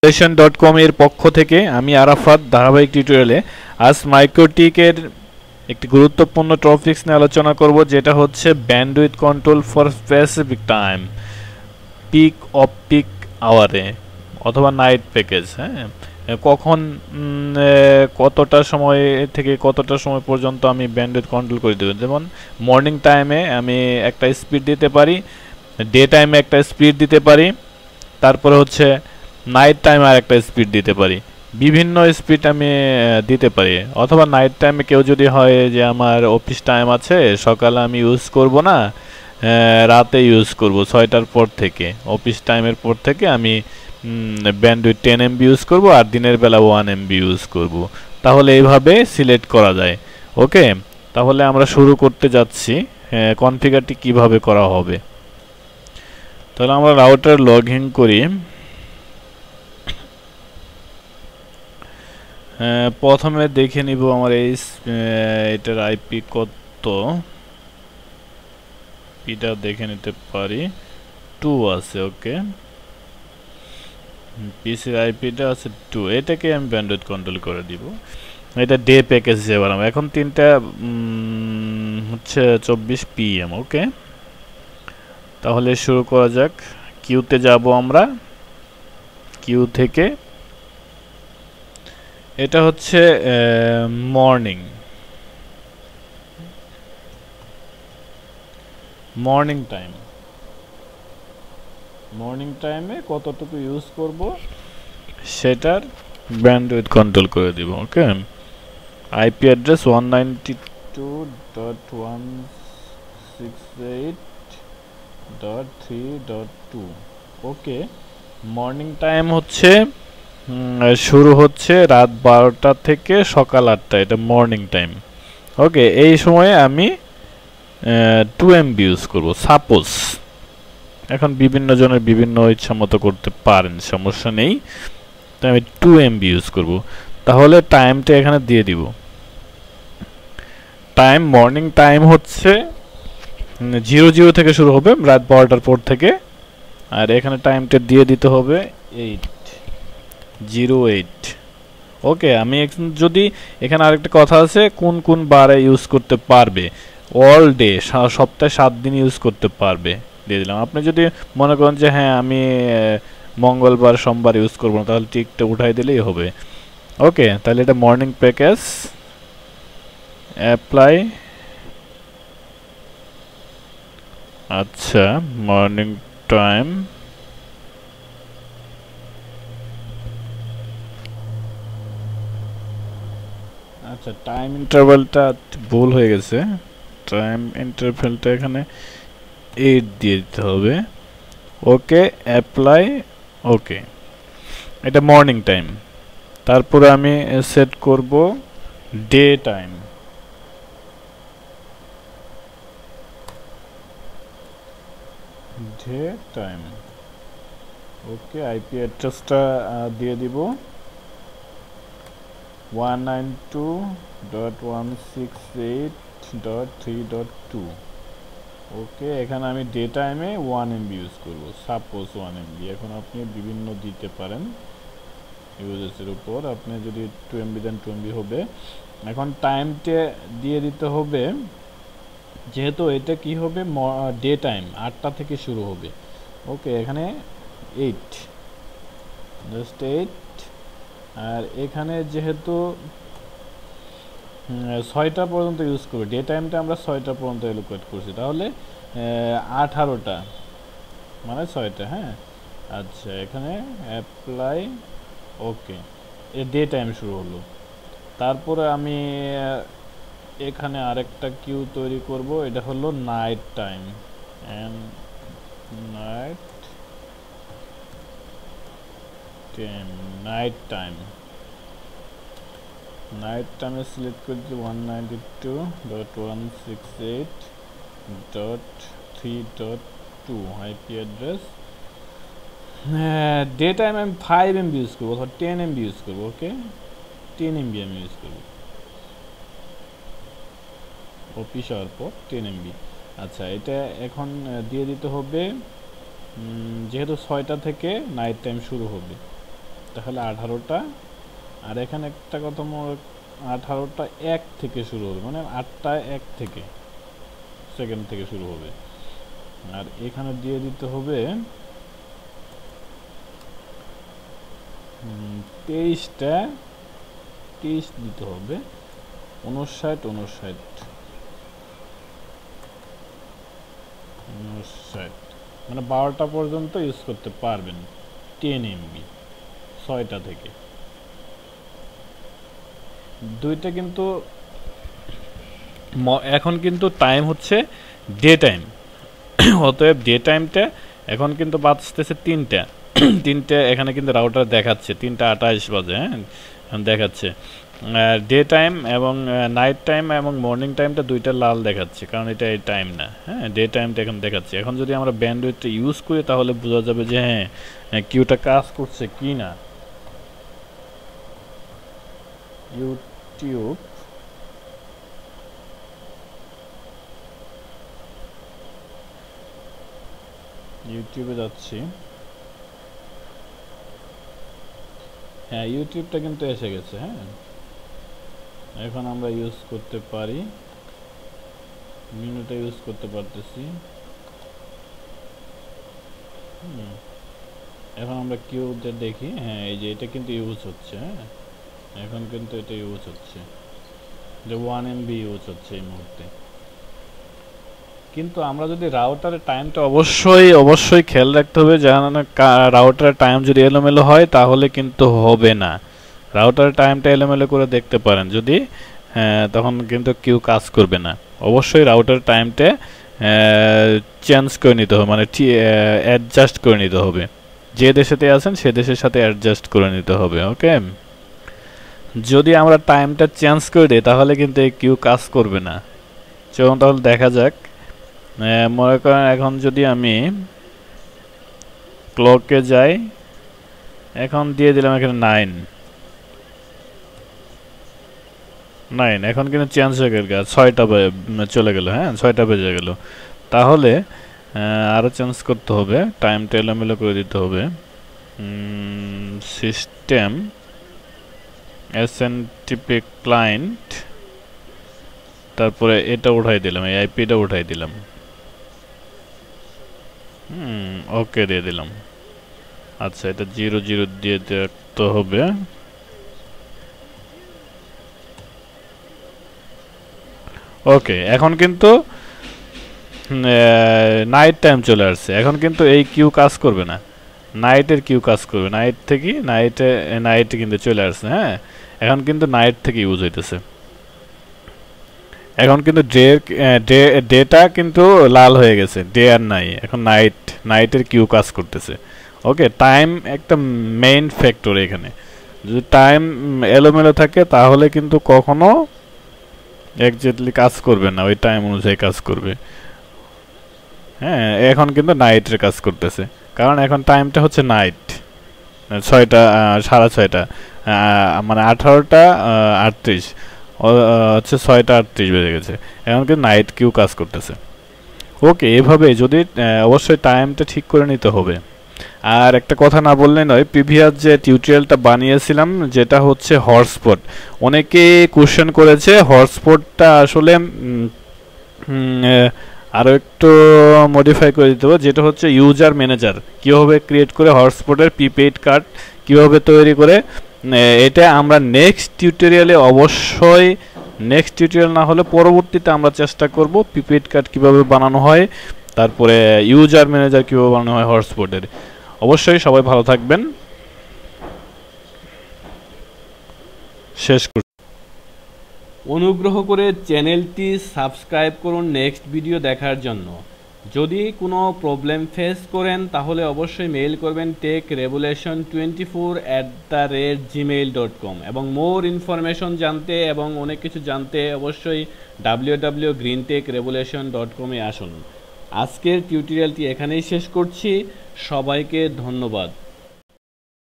solution.com এর পক্ষ থেকে আমি আরাফাত ধারাবাহিক টিউটোরিয়ালে আজ মাইক্রোটিকের একটি গুরুত্বপূর্ণ টপিকস নিয়ে আলোচনা করব, যেটা হচ্ছে bandwidth control for specific time, peak off peak আওয়ারে অথবা নাইট প্যাকেজ। হ্যাঁ, কখন কতটা সময় থেকে কতটা সময় পর্যন্ত আমি ব্যান্ডউইথ কন্ট্রোল করে দেব। যেমন মর্নিং টাইমে আমি একটা স্পিড দিতে পারি, ডে টাইমে একটা স্পিড দিতে পারি, তারপরে হচ্ছে নাইট টাইমে আর একটা স্পিড দিতে পারি, বিভিন্ন স্পিড আমি দিতে পারি। অথবা নাইট টাইমে কেউ যদি হয় যে আমার অফিস টাইম আছে, সকালে আমি ইউজ করব না, রাতে ইউজ করব 6টার পর থেকে, অফিস টাইমের পর থেকে আমি ব্যান্ডউইথ 10 MB ইউজ করব আর দিনের বেলা 1 MB ইউজ করব। তাহলে এইভাবে সিলেক্ট করা যায়। ওকে, তাহলে আমরা শুরু করতে যাচ্ছি কনফিগারটি কিভাবে করা হবে। তাহলে আমরা রাউটার লগ ইন করি। প্রথমে দেখে নিব আমার এটার আইপি কত, পিটা দেখে নিতে পারি 2 আছে। ওকে, পিসির আইপিটা আছে 2, এটাকে আমি ব্যান্ডউইথ কন্ট্রোল করে দিব। এটা ডে প্যাকেজ হিসেবে এখন 3টা হচ্ছে 24 PM। ওকে, তাহলে শুরু করা যাক। কিউতে যাব আমরা, কিউ থেকে এটা হচ্ছে মর্নিং টাইম। মর্নিং টাইমে কতটুকু ইউজ করব সেটার ব্যান্ডউইথ কন্ট্রোল করে দিব। ওকে, আইপি অ্যাড্রেস 192.168.3.2। ওকে, মর্নিং টাইম হচ্ছে শুরু হচ্ছে রাত 12টা থেকে সকাল 8টা, এটা মর্নিং টাইম। ওকে, এই সময়ে আমি 2 MB ইউজ করব সাপোজ। এখন বিভিন্ন জনের বিভিন্ন ইচ্ছা মতো করতে পারেন, সমস্যা নেই। তো আমি 2 MB ইউজ করব। তাহলে টাইমটা এখানে দিয়ে দিব। টাইম মর্নিং টাইম হচ্ছে 00 থেকে শুরু হবে, রাত 12টার পর থেকে। আর এখানে টাইমটা দিয়ে দিতে হবে 8:08। ওকে, আমি যদি এখানে আরেকটা কথা আছে, কোন কোন বারে ইউজ করতে পারবে, অল ডে, সপ্তাহে 7 দিন ইউজ করতে পারবে, দিয়ে দিলাম। আপনি যদি মনে করেন যে হ্যাঁ আমি মঙ্গলবার সোমবার ইউজ করবো না, তাহলে টিকটা উঠাই দিলেই হবে। ওকে, তাহলে এটা মর্নিং প্যাকেজ, অ্যাপ্লাই। আচ্ছা, মর্নিং টাইম, আচ্ছা টাইম ইন্টারভ্যালটা ভুল হয়ে গেছে, টাইম ইন্টারভ্যালটা এখানে 8 দিয়ে দিতে হবে। ওকে, অ্যাপ্লাই। ওকে, এটা মর্নিং টাইম। তারপরে আমি সেট করব ডে টাইম। ডে টাইম, ওকে, আইপি অ্যাড্রেসটা দিয়ে দিব 192.168.3.2। ওকে, এখানে আমি ডে টাইমে 1 MB ইউজ করব, সাপোজ 1 MB। এখন আপনি বিভিন্ন দিতে পারেন ইউজেসের উপর, আপনি যদি 2 MB দেন 2 MB হবে। এখন টাইমটা দিয়ে দিতে হবে, যেহেতু এটা কি হবে ডে টাইম, 8টা থেকে শুরু হবে। ওকে, এখানে 8, জাস্ট 8। আর এখানে যেহেতু 6টা পর্যন্ত ইউজ করবে, ডে টাইমটা আমরা 6টা পর্যন্ত এলোকেট করছি, তাহলে 18টা মানে 6টা। হ্যাঁ, আচ্ছা, এখানে apply. Okay, a day time শুরু হলো। তারপরে আমি এখানে আরেকটা কিউ তৈরি করব, এটা হলো night time. Night time, night টাইমে সিলেক্ট করে দিই 192.168.3.2 আইপি অ্যাড্রেস। ডে টাইম আমি 5 MB ইউজ করবো অথবা 10 MB ইউজ করবো। ওকে, 10 MB আমি ইউজ করবো অফিস হওয়ার পর 10 MB। আচ্ছা, এটা এখন দিয়ে দিতে হবে, যেহেতু 6টা থেকে নাইট টাইম শুরু হবে, তাহলে 18টা, আর এখানে একটা কথা 18টা 1 থেকে শুরু হবে, মানে 8টা 1 থেকে সেকেন্ড থেকে শুরু হবে। আর এখানে দিয়ে দিতে হবে 23টা 23 দিতে হবে, 59 59 59, মানে 12টা পর্যন্ত ইউজ করতে পারবেন 10 MB 6টা থেকে। দুইটা কিন্তু এখন কিন্তু টাইম হচ্ছে ডে টাইম, অতএব ডে টাইমটা এখন কিন্তু বাজতেছে 3টা 3টে, এখানে কিন্তু রাউটার দেখাচ্ছে 3টা 28 বাজে, হ্যাঁ এখন দেখাচ্ছে। ডে টাইম এবং নাইট টাইম এবং মর্নিং টাইমটা দুইটা লাল দেখাচ্ছে, কারণ এটা এই টাইম না, হ্যাঁ ডে টাইমটা এখন দেখাচ্ছে। এখন যদি আমরা ব্যান্ডউইথটা ইউজ করি তাহলে বোঝা যাবে যে হ্যাঁ কিউটা কাজ করছে কি না। ইউটিউবে যাচ্ছি, হ্যাঁ ইউটিউবটা কিন্তু এসে গেছে। হ্যাঁ এখন আমরা ইউজ করতে পারি, মেনুটা ইউজ করতে পারতেছি। এখন আমরা কিউতে দেখি, হ্যাঁ এই যে এটা কিন্তু ইউজ হচ্ছে, হ্যাঁ এখন কিন্তু এটা ইউজ হচ্ছে, যে 1 MB ইউজ হচ্ছে এই মুহূর্তে। কিন্তু আমরা যদি রাউটারের টাইমটা অবশ্যই খেয়াল রাখতে হবে, যেন রাউটারের টাইম যদি এলোমেলো হয় তাহলে কিন্তু হবে না। রাউটারের টাইমটা এলোমেলো করে দেখতে পারেন যদি, তখন কিন্তু কিউ কাজ করবে না। অবশ্যই রাউটারের টাইমটা চেঞ্জ করে নিতে হবে, মানে অ্যাডজাস্ট করে নিতে হবে, যে দেশেতে আছেন সে দেশের সাথে অ্যাডজাস্ট করে নিতে হবে। ওকে, যদি আমরা টাইমটা চেঞ্জ করে দিই তাহলে কিন্তু এই কিউ কাজ করবে না। চলুন তাহলে দেখা যাক। মনে করেন এখন যদি আমি ক্লকে যাই, এখন দিয়ে দিলাম এখানে 9, এখন কিন্তু চেঞ্জ হয়ে গেল, 6টা চলে গেল, হ্যাঁ 6টা বেজে গেল। তাহলে আরও চেঞ্জ করতে হবে, টাইমটা এলোমেলো করে দিতে হবে। সিস্টেম এসএনটিপি ক্লায়েন্ট, তারপরে এটা উঠাই দিলাম, এই আইপিটা উঠাই দিলাম, ওকে দিয়ে দিলাম। আচ্ছা এটা 00 দিয়ে দেখতে হবে। ওকে, এখন কিন্তু নাইট টাইম চলে আসছে, এখন কিন্তু এই কিউ কাজ করবে না, নাইটের কিউ কাজ করবে, নাইট থেকে নাইটে কিন্তু চলে আসছে। হ্যাঁ এখন কিন্তু নাইট থেকে ইউজ হইতেছে, এখন কিন্তু ডেটা কিন্তু লাল হয়ে গেছে, ডে আর নাই, এখন নাইটের কিউ কাজ করতেছে। ওকে, টাইম একটা মেইন ফ্যাক্টর এখানে। যদি টাইম এলোমেলো থাকে তাহলে কিন্তু কখনো এক্স্যাক্টলি কাজ করবে না, ওই টাইম অনুযায়ী কাজ করবে। হ্যাঁ এখন কিন্তু নাইটের কাজ করতেছে, কারণ এখন টাইমটা হচ্ছে নাইট, 6টা 6:30, মানে 18টা 38 হচ্ছে 6টা 38 বেজে গেছে, এখন কিন্তু নাইট কিউ কাজ করতেছে। ওকে, এভাবে যদি অবশ্যই টাইমটা ঠিক করে নিতে হবে। আর একটা কথা না বললে নয়, প্রিভিয়াস যে টিউটোরিয়ালটা বানিয়েছিলাম যেটা হচ্ছে হটস্পট, অনেকে কোশ্চেন করেছে হটস্পটটা আসলে আরও একটু মডিফাই করে দিতে হবে, যেটা হচ্ছে ইউজার ম্যানেজার কীভাবে ক্রিয়েট করে হটস্পটের প্রিপেইড কার্ড কীভাবে তৈরি করে। এটা আমরা নেক্সট টিউটোরিয়ালে অবশ্যই, নেক্সট টিউটোরিয়াল না হলে পরবর্তীতে আমরা চেষ্টা করব প্রিপেইড কার্ড কীভাবে বানানো হয়, তারপরে ইউজার ম্যানেজার কীভাবে বানানো হয় হটস্পটের। অবশ্যই সবাই ভালো থাকবেন, শেষ করছি। অনুগ্রহ করে চ্যানেলটি সাবস্ক্রাইব করুন নেক্সট ভিডিও দেখার জন্য। যদি কোনো প্রবলেম ফেস করেন তাহলে অবশ্যই মেইল করবেন techrevolution24@gmail.com, এবং মোর ইনফরমেশন জানতে এবং অনেক কিছু জানতে অবশ্যই www.greentechrevolution.com আসুন। আজকের টিউটোরিয়ালটি এখানেই শেষ করছি, সবাইকে ধন্যবাদ।